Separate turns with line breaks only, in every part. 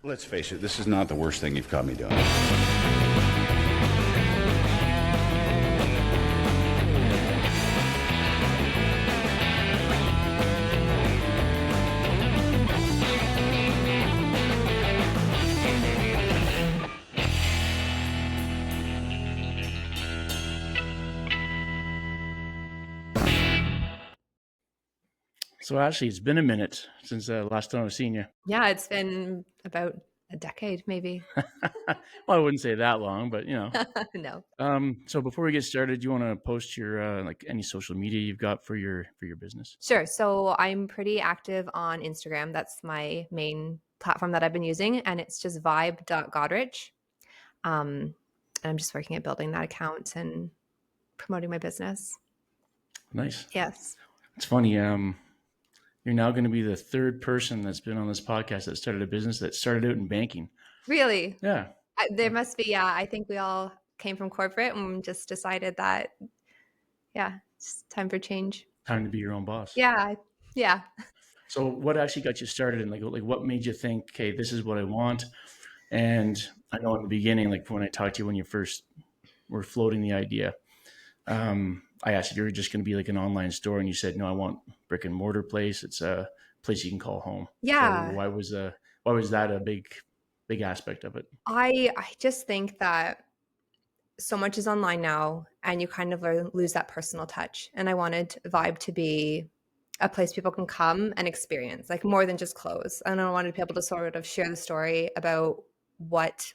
Let's face it, this is not the worst thing you've caught me doing.
So Ashley, it's been a minute since the last time I've seen you.
Yeah, it's been about a decade, maybe.
Well, I wouldn't say that long, but
No.
So before we get started, do you want to post your like any social media you've got for your business?
Sure. So I'm pretty active on Instagram. That's my main platform that I've been using, and it's just vibe.godrich. And I'm just working at building that account and promoting my business.
Nice.
Yes.
It's funny. You're now going to be the third person that's been on this podcast that started a business that started out in banking.
Really?
Yeah.
There must be, yeah. I think we all came from corporate and just decided that, yeah, it's time for change.
Time to be your own boss.
Yeah. Yeah.
So what actually got you started, and like what made you think, okay, this is what I want? And I know in the beginning, like when I talked to you when you first were floating the idea, I asked if you were just going to be like an online store, and you said, no, I want brick and mortar place. It's a place you can call home.
Yeah.
So why was that a big aspect of it?
I just think that so much is online now, and you kind of lose that personal touch. And I wanted Vibe to be a place people can come and experience, like more than just clothes. And I wanted to be able to sort of share the story about what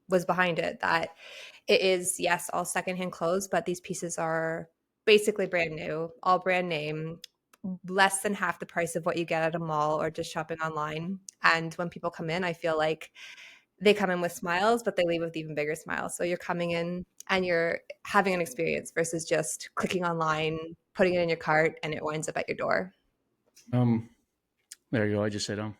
was behind it, that it is, yes, all secondhand clothes, but these pieces are basically brand new, all brand name, less than half the price of what you get at a mall or just shopping online. And when people come in, I feel like they come in with smiles, but they leave with even bigger smiles. So you're coming in and you're having an experience versus just clicking online, putting it in your cart, and it winds up at your door.
There you go. I just said
You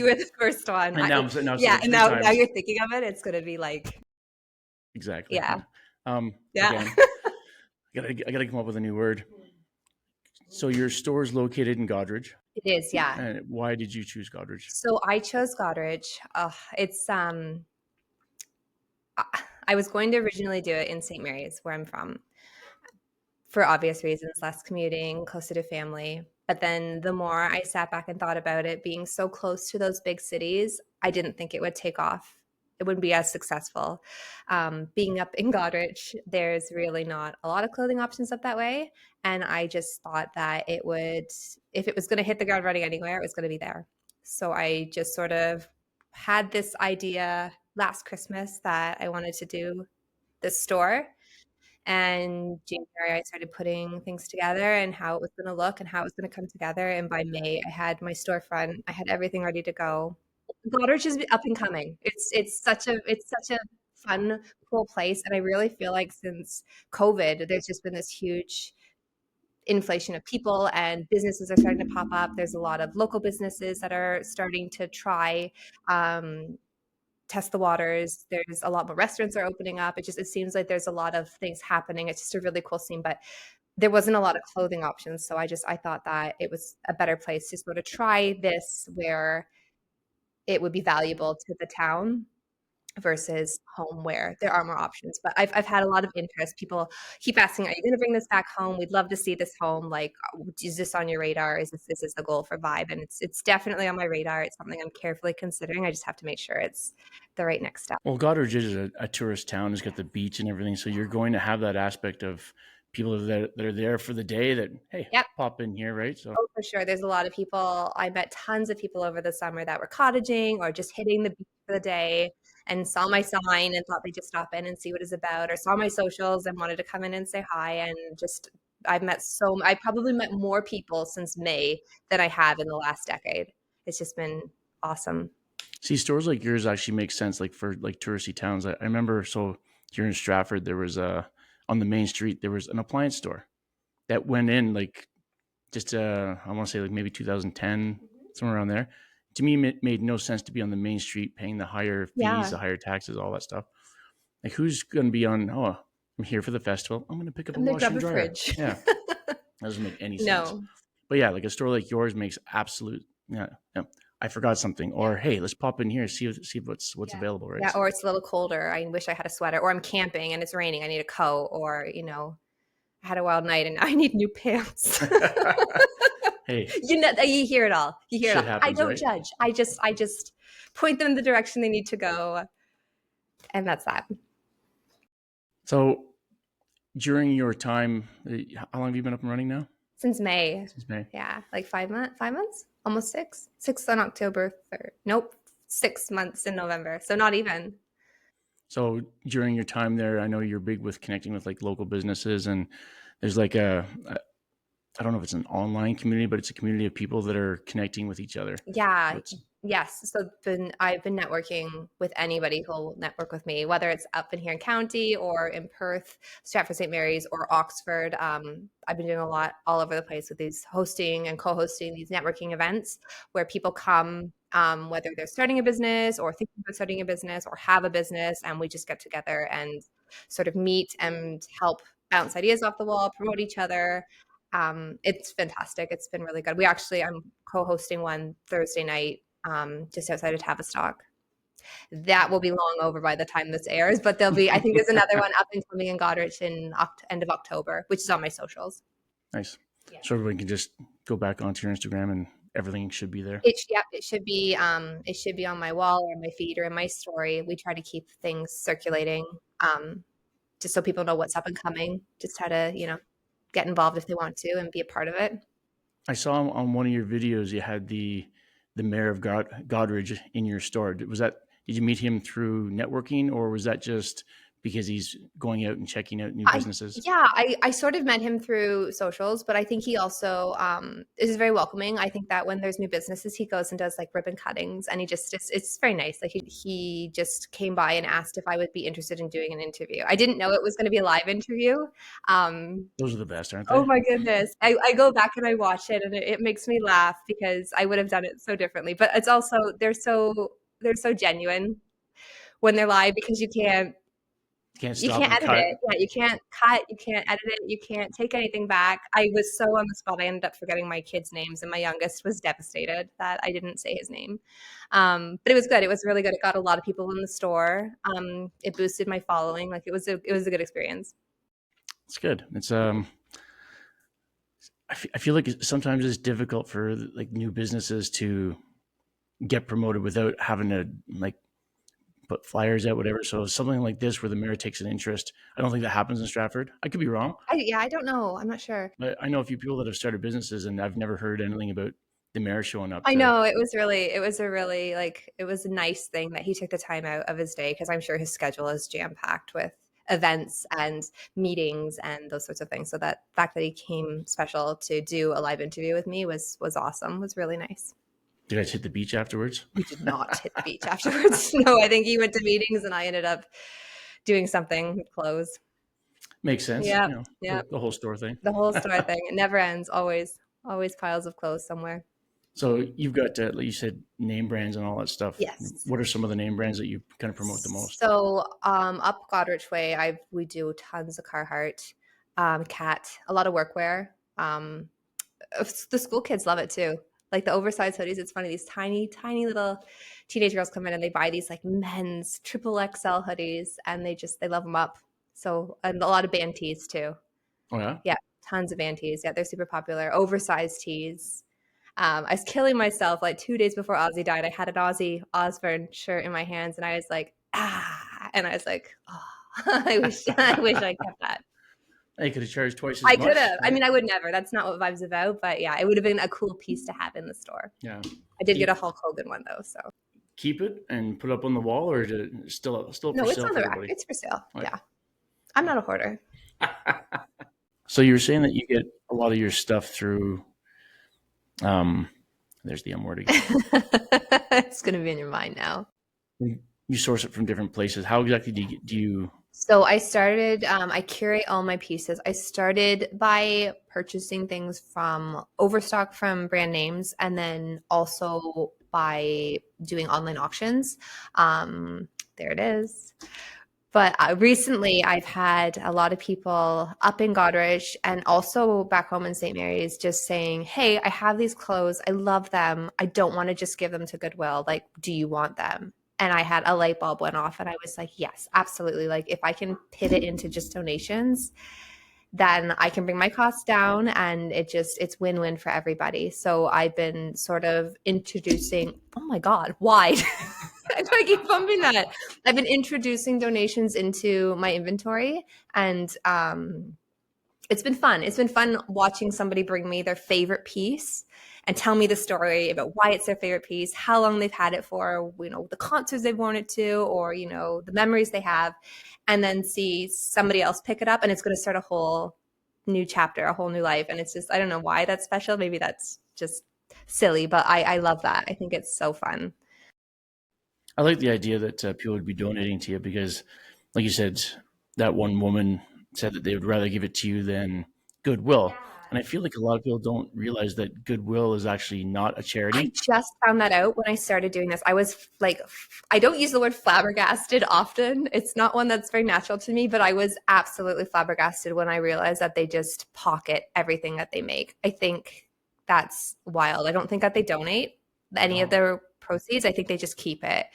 were the first one.
And now
now you're thinking of it. It's going to be like
exactly.
Yeah.
Again, I gotta come up with a new word. So your store is located in Godrich.
It is, yeah.
And why did you choose Godrich?
So I chose Godrich. It's I was going to originally do it in St. Mary's, where I'm from, for obvious reasons, less commuting, closer to family. But then the more I sat back and thought about it, being so close to those big cities, I didn't think it would take off. It wouldn't be as successful. Being up in Godrich, there's really not a lot of clothing options up that way. And I just thought that it would, if it was going to hit the ground running anywhere, it was going to be there. So I just sort of had this idea last Christmas that I wanted to do this store. And January, I started putting things together and how it was going to look and how it was going to come together. And by May, I had my storefront. I had everything ready to go. Godrich is up and coming. It's such a fun, cool place. And I really feel like since COVID, there's just been this huge inflation of people, and businesses are starting to pop up. There's a lot of local businesses that are starting to try test the waters. There's a lot more restaurants are opening up. It seems like there's a lot of things happening. It's just a really cool scene, but there wasn't a lot of clothing options. So I thought that it was a better place to sort of try this, where it would be valuable to the town versus home, where there are more options. But I've had a lot of interest. People keep asking, are you going to bring this back home? We'd love to see this home. Like, is this on your radar? Is this the goal for Vibe? And it's definitely on my radar. It's something I'm carefully considering. I just have to make sure it's the right next step.
Well, Godrich is a tourist town. It's got the beach and everything. So you're going to have that aspect of people that are there for the day that, hey, pop in here, right? So
for sure. There's a lot of people. I met tons of people over the summer that were cottaging or just hitting the beach for the day and saw my sign and thought they'd just stop in and see what it's about, or saw my socials and wanted to come in and say hi. And just, I probably met more people since May than I have in the last decade. It's just been awesome.
See, stores like yours actually make sense, like for like touristy towns. I remember, so here in Stratford, there was on the main street, there was an appliance store that went in like just I want to say like maybe 2010, somewhere around there. To me, it made no sense to be on the main street paying the higher fees, the higher taxes, all that stuff. Like, who's going to be on, oh, I'm here for the festival, I'm going to pick up a washer and dryer.
Fridge.
Yeah. That doesn't make any sense.
No.
But yeah, like a store like yours makes absolute, I forgot something, or hey, let's pop in here, see what's
Yeah.
available, right?
Yeah, or it's a little colder. I wish I had a sweater, or I'm camping and it's raining. I need a coat, or I had a wild night and now I need new pants.
Hey,
You hear it all. You hear it
shit
all. I
happens,
don't
right?
judge. I just point them in the direction they need to go, and that's that.
So during your time, how long have you been up and running now?
Since May.
Since May.
Yeah, like 5 months. 5 months, almost six. 6 on October 3rd. Nope, 6 months in November. So not even.
So during your time there, I know you're big with connecting with like local businesses, and there's like I don't know if it's an online community, but it's a community of people that are connecting with each other.
Yeah.
What's
Yes. So I've been networking with anybody who'll network with me, whether it's up in here in county or in Perth, Stratford St. Mary's, or Oxford. I've been doing a lot all over the place with these hosting and co-hosting these networking events where people come, whether they're starting a business or thinking about starting a business or have a business, and we just get together and sort of meet and help bounce ideas off the wall, promote each other. It's fantastic. It's been really good. I'm co-hosting one Thursday night, just outside of Tavistock. That will be long over by the time this airs, but I think there's another one up and coming in Goderich in end of October, which is on my socials.
nice?
Yeah.
So everyone can just go back onto your Instagram and everything should be there.
It should be on my wall or my feed or in my story. We try to keep things circulating, just so people know what's up and coming. Just try to, get involved if they want to and be a part of it.
I saw on one of your videos you had the mayor of Godridge in your store. Did you meet him through networking, or was that just because he's going out and checking out new businesses?
I sort of met him through socials, but I think he also is very welcoming. I think that when there's new businesses, he goes and does like ribbon cuttings, and it's very nice. Like he just came by and asked if I would be interested in doing an interview. I didn't know it was going to be a live interview.
Those are the best, aren't they?
Oh my goodness. I go back and I watch it, and it makes me laugh because I would have done it so differently. But it's also they're so genuine when they're live because
Can't
you
stop
can't
and
edit
cut.
it. Yeah, you can't cut, you can't edit it, you can't take anything back. I was so on the spot. I ended up forgetting my kids' names, and my youngest was devastated that I didn't say his name. But it was good. It was really good. It got a lot of people in the store. It boosted my following. Like it was a good experience.
It's good. It's I feel like sometimes it's difficult for like new businesses to get promoted without having to like put flyers out, whatever. So something like this where the mayor takes an interest, I don't think that happens in Stratford. I could be wrong,
I don't know. I'm not sure.
but I know a few people that have started businesses, and I've never heard anything about the mayor showing up
I
to.
know it was a nice thing that he took the time out of his day, because I'm sure his schedule is jam packed with events and meetings and those sorts of things. So that fact that he came special to do a live interview with me was awesome. Was really nice.
Did you guys hit the beach afterwards?
We did not hit the beach afterwards. No, I think he went to meetings and I ended up doing something with clothes.
Makes sense.
Yeah,
You know,
yeah.
the whole store thing.
The whole store thing. It never ends. Always piles of clothes somewhere.
So you've got, like you said, name brands and all that stuff.
Yes.
What are some of the name brands that you kind of promote the most?
So up Goderich Way, we do tons of Carhartt, Cat, a lot of workwear. The school kids love it too. Like the oversized hoodies. It's funny. These tiny, tiny little teenage girls come in and they buy these like men's triple XL hoodies, and they love them up. So, and a lot of band tees too.
Oh yeah.
Yeah, tons of band tees. Yeah, they're super popular. Oversized tees. I was killing myself like 2 days before Ozzy died. I had an Ozzy Osbourne shirt in my hands, and I was like, and I was like, oh, I wish I kept that.
You could have charged twice as
I
much.
could have. I mean, I would never. That's not what Vibe's about. But yeah, it would have been a cool piece to have in the store.
Yeah.
I did get a Hulk Hogan one though. So
Keep it and put it up on the wall, or is it still
no,
for
it's
sale
on
for
the rack.
everybody?
It's for sale.
Right.
Yeah, I'm not a hoarder.
So you were saying that you get a lot of your stuff through. There's the M word again.
It's gonna be in your mind now.
You source it from different places. How exactly do you?
So I started, I curate all my pieces. I started by purchasing things from overstock from brand names, and then also by doing online auctions. There it is. But recently, I've had a lot of people up in Goderich and also back home in St. Mary's just saying, hey, I have these clothes. I love them. I don't want to just give them to Goodwill. Like, do you want them? And I had a light bulb went off and I was like, yes, absolutely. Like, if I can pivot into just donations, then I can bring my costs down and it's win-win for everybody. So I've been sort of introducing, oh my God, why? I keep bumping that. I've been introducing donations into my inventory and it's been fun. It's been fun watching somebody bring me their favorite piece and tell me the story about why it's their favorite piece, how long they've had it for, the concerts they've worn it to, or, the memories they have, and then see somebody else pick it up and it's going to start a whole new chapter, a whole new life. And it's just, I don't know why that's special. Maybe that's just silly, but I love that. I think it's so fun.
I like the idea that people would be donating to you because, like you said, that one woman said that they would rather give it to you than Goodwill.
Yeah.
And I feel like a lot of people don't realize that Goodwill is actually not a charity.
I just found that out when I started doing this. I was like, I don't use the word flabbergasted often. It's not one that's very natural to me, but I was absolutely flabbergasted when I realized that they just pocket everything that they make. I think that's wild. I don't think that they donate any of their proceeds. I think they just keep it.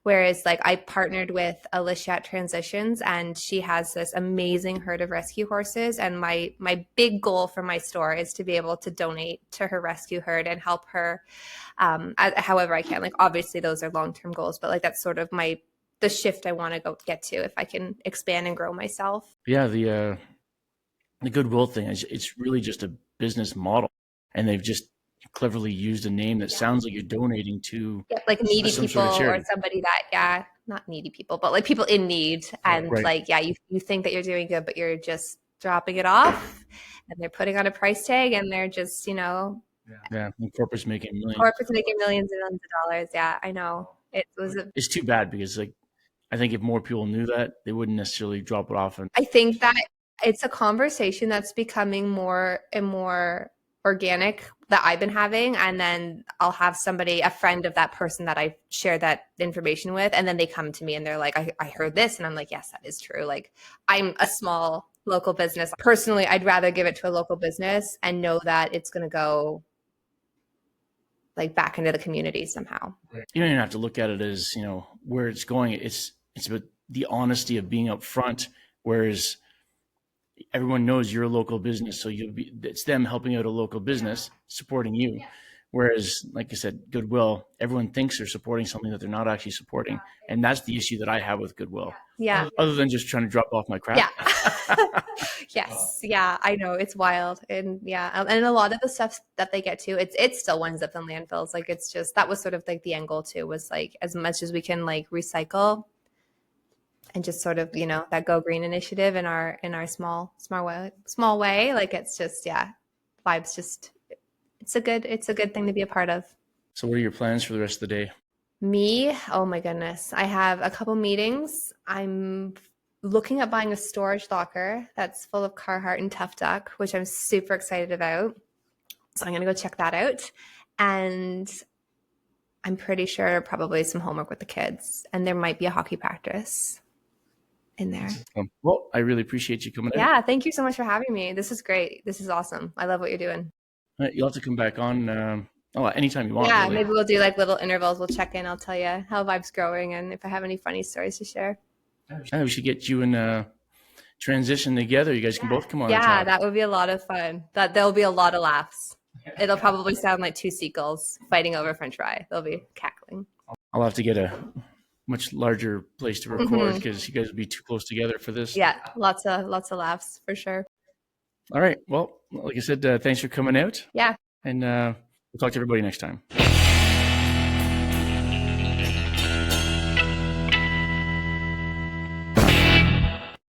Whereas like I partnered with Alicia at Transitions and she has this amazing herd of rescue horses. And my big goal for my store is to be able to donate to her rescue herd and help her however I can. Like obviously those are long-term goals, but like that's sort of the shift I want to go get to if I can expand and grow myself.
Yeah, the Goodwill thing is it's really just a business model. And they've just cleverly used a name that sounds like you're donating to
like needy
some
people
sort of charity.
or somebody that not needy people but like people in need and
Right.
like you think that you're doing good but you're just dropping it off and they're putting on a price tag and they're just
Yeah, and corporates making millions.
Corporates making millions and millions of dollars. Yeah, I know.
It's too bad because like I think if more people knew that, they wouldn't necessarily drop it off. And
I think that it's a conversation that's becoming more and more organic that I've been having. And then I'll have a friend of that person that I share that information with. And then they come to me and they're like, I heard this. And I'm like, yes, that is true. Like I'm a small local business. Personally, I'd rather give it to a local business and know that it's going to go like back into the community somehow.
You don't even have to look at it as, where it's going. It's about the honesty of being upfront, whereas everyone knows you're a local business. So it's them helping out a local business, supporting you. Yeah. Whereas, like I said, Goodwill, everyone thinks they're supporting something that they're not actually supporting. And that's the issue that I have with Goodwill.
Yeah.
Other than just trying to drop off my crap.
Yeah. Yes. Yeah. I know. It's wild. And yeah. And a lot of the stuff that they get to, it still winds up in landfills. Like it's just, that was sort of like the end goal too, was like as much as we can like recycle and just sort of, that Go Green initiative in our small way. Like it's just, vibes just, it's a good thing to be a part of.
So what are your plans for the rest of the day?
Me? Oh my goodness. I have a couple meetings. I'm looking at buying a storage locker that's full of Carhartt and Tough Duck, which I'm super excited about. So I'm going to go check that out. And I'm pretty sure probably some homework with the kids. And there might be a hockey practice in there.
Well, I really appreciate you coming out.
Yeah, thank you so much for having me. This is great. This is awesome. I love what you're doing.
You'll have to come back on anytime you want.
Yeah,
really.
Maybe we'll do like little intervals. We'll check in. I'll tell you how Vibe's growing and if I have any funny stories to share.
Yeah, we should get you and transition together. You guys can both come on.
Yeah, that would be a lot of fun. There'll be a lot of laughs. It'll probably sound like two seagulls fighting over French fry. They'll be cackling.
I'll have to get a much larger place to record because you guys will be too close together for this.
Yeah, lots of laughs for sure.
All right. Well, like I said, thanks for coming out.
Yeah.
And we'll talk to everybody next time.